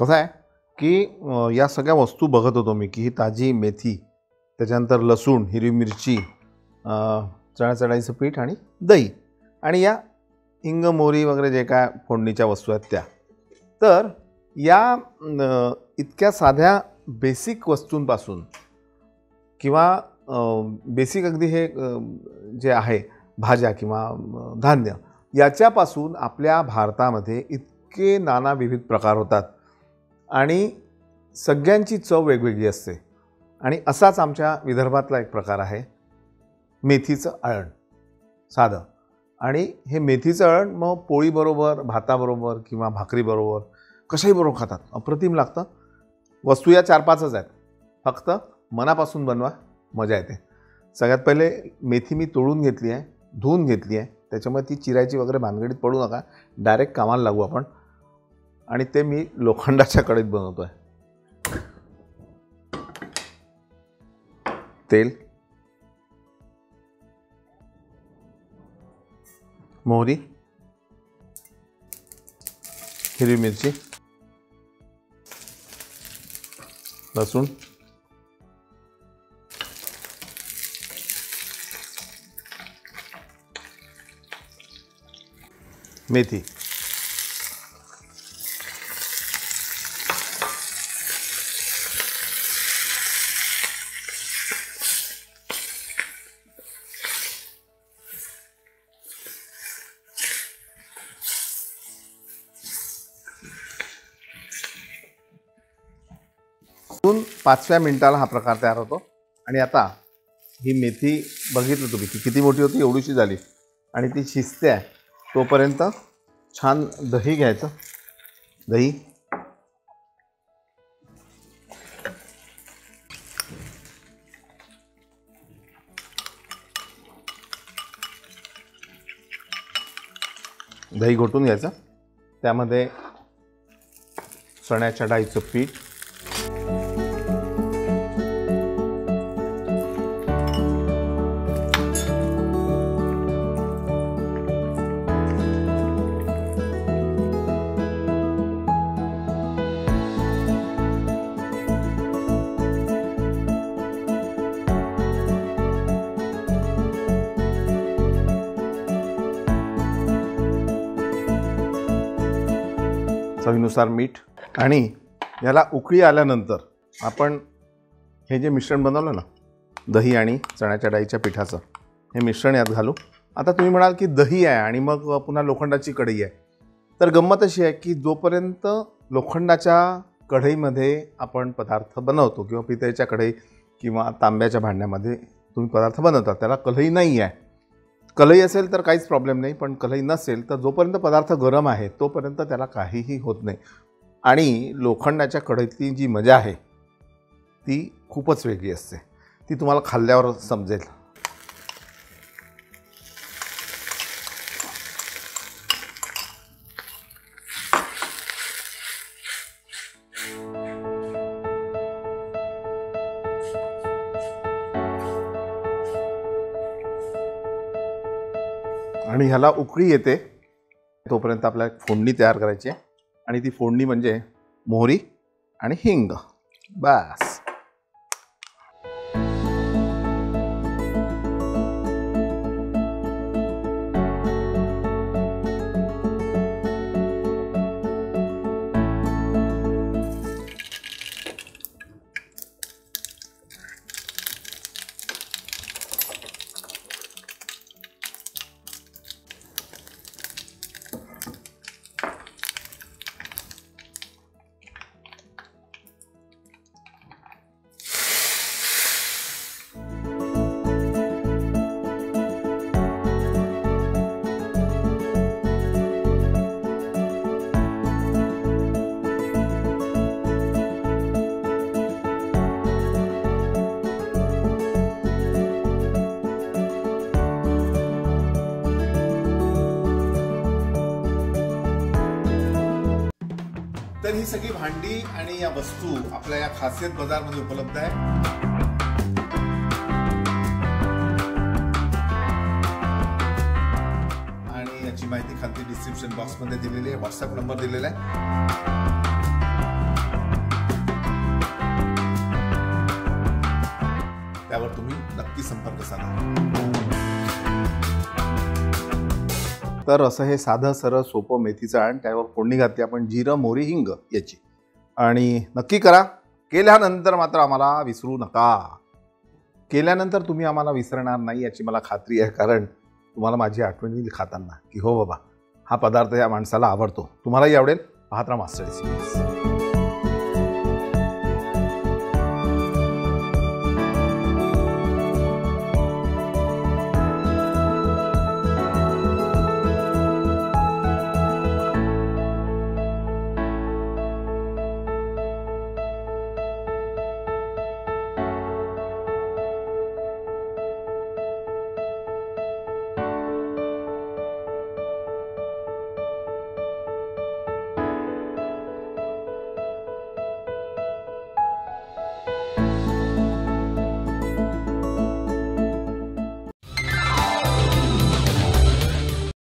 कसं आहे की या सगळ्या वस्तू बघत होतो मी की ही ताजी मेथी, त्याच्यानंतर लसूण, हिरवी मिरची, चण्याच्या डाळीचं पीठ आणि दही आणि या हिंग मोहरी वगैरे जे काय फोडणीच्या वस्तू आहेत त्या. तर या इतक्या साध्या बेसिक वस्तूंपासून किंवा बेसिक अगदी हे जे आहे भाज्या किंवा धान्य याच्यापासून आपल्या भारतामध्ये इतके नाना विविध प्रकार होतात आणि सगळ्यांची चव वेगवेगळी असते. आणि असाच आमच्या विदर्भातला एक प्रकार आहे मेथीचं अळण साधं. आणि हे मेथीचं अळण मग पोळीबरोबर, भाताबरोबर किंवा भाकरीबरोबर कशाही बरोबर खातात. अप्रतिम लागतं. वस्तू या 4-5च आहेत, फक्त मनापासून बनवा, मजा येते. सगळ्यात पहिले मेथी मी तोडून घेतली आहे, धुवून घेतली आहे. त्याच्यामुळे ती चिरायची वगैरे भानगडीत पडू नका, डायरेक्ट कामाला लागू आपण. आणि ते मी लोखंडाच्या कढईत बनवतो आहे. तेल, मोहरी, हिरवी मिरची, लसूण, मेथी. दोन 5व्या मिनिटाला हा प्रकार तयार होतो. आणि आता ही मेथी बघितलं तुम्ही की किती मोठी होती, एवढीशी झाली आणि ती शिजते आहे. तोपर्यंत छान दही घ्यायचं. दही, दही घोटून घ्यायचं. त्यामध्ये चण्याच्या डाळीचं पीठ, चवीनुसार मीठ. आणि याला उकळी आल्यानंतर आपण हे जे मिश्रण बनवलं ना, दही आणि चण्याच्या डाळीच्या पिठाचं, हे मिश्रण यात घालू. आता तुम्ही म्हणाल की दही आहे आणि मग पुन्हा लोखंडाची कढई आहे. तर गंमत अशी आहे की जोपर्यंत लोखंडाच्या कढईमध्ये आपण पदार्थ बनवतो किंवा पितळेच्या कढई किंवा तांब्याच्या भांड्यामध्ये तुम्ही पदार्थ बनवता, त्याला कढई नाही आहे. कढई असेल तर काहीच प्रॉब्लेम नाही, पण कढई नसेल तर जोपर्यंत पदार्थ गरम आहे तोपर्यंत त्याला काहीही होत नाही. आणि लोखंडाच्या कढईतली जी मजा आहे ती खूपच वेगळी असते. ती तुम्हाला खाल्ल्यावर समजेल. आणि ह्याला उकळी येते तोपर्यंत आपल्याला फोडणी तयार करायची आहे. आणि ती फोडणी म्हणजे मोहरी आणि हिंग, बस. तर ही सगळी भांडी आणि या वस्तू आपल्या या खासियत बाजारमध्ये उपलब्ध आहे. आणि याची माहिती खाली डिस्क्रिप्शन बॉक्समध्ये दिलेली आहे, व्हॉट्सअप नंबर दिलेला आहे. तर असं हे साधं सरळ सोपं मेथीचं आण, त्यावर फोडणी घातली आपण जिरं, मोहरी, हिंग याची. आणि नक्की करा. केल्यानंतर मात्र आम्हाला विसरू नका. केल्यानंतर तुम्ही आम्हाला विसरणार नाही याची मला खात्री आहे, कारण तुम्हाला माझी आठवण येईल खाताना की हो बाबा हा पदार्थ या माणसाला आवडतो. तुम्हालाही आवडेल. पाहत राहा मास्टर रेसिपीज.